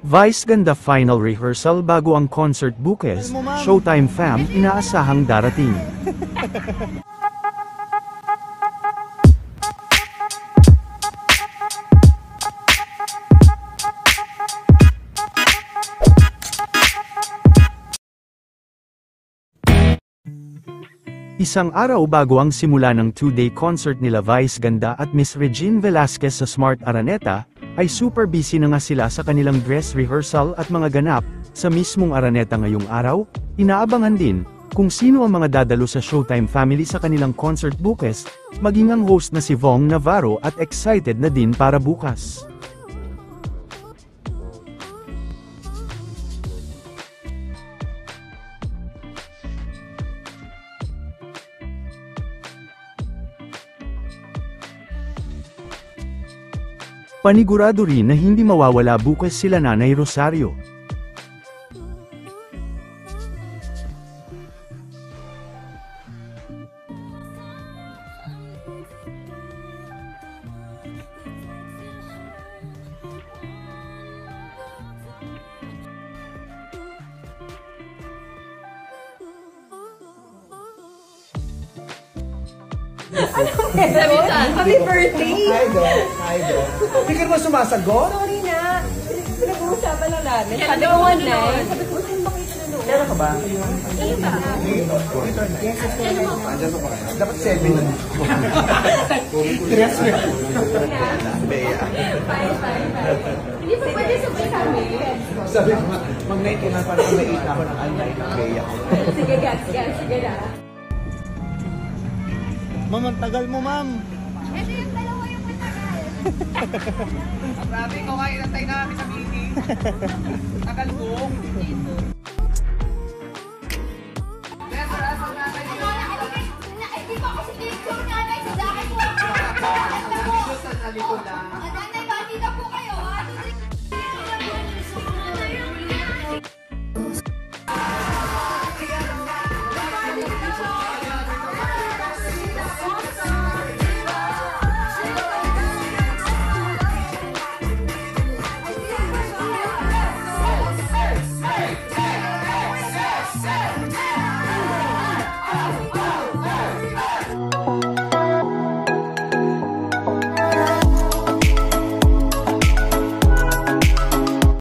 Vice ganda final rehearsal bago ang concert bukas, Showtime fam inaasahang darating. Isang araw bago ang simula ng 2-day concert nila Vice Ganda at Miss Regine Velasquez sa Smart Araneta, ay super busy na nga sila sa kanilang dress rehearsal at mga ganap. Sa mismong Araneta ngayong araw, inaabangan din kung sino ang mga dadalo sa Showtime family sa kanilang concert bukas, maging ang host na si Vong Navarro at excited na din para bukas. Panigurado rin na hindi mawawala bukas sila Nanay Rosario. Happy birthday! Hi, Doc. Hi, Doc. Hindi ka naman sumasagot? Sorry na. Pinag-uusapan lang namin. Sabi ko one night. Sabi ko, saan ba kayo nanonood? Kailan ka ba? Ano ba? Yes, it's Andyan pa ba kayo? Dapat 7 na. 3 na. Fine. Hindi pa pwede sabay kami. Sabi ko, mag-night ka na para may 8 ako ng all-night ng Bea. Sige, sige na. Ma'am, ang tagal mo, ma'am. Ito yung dalawa yung matagal. Grabe, kung kayo nantay na kami sa meeting. Tagal ko.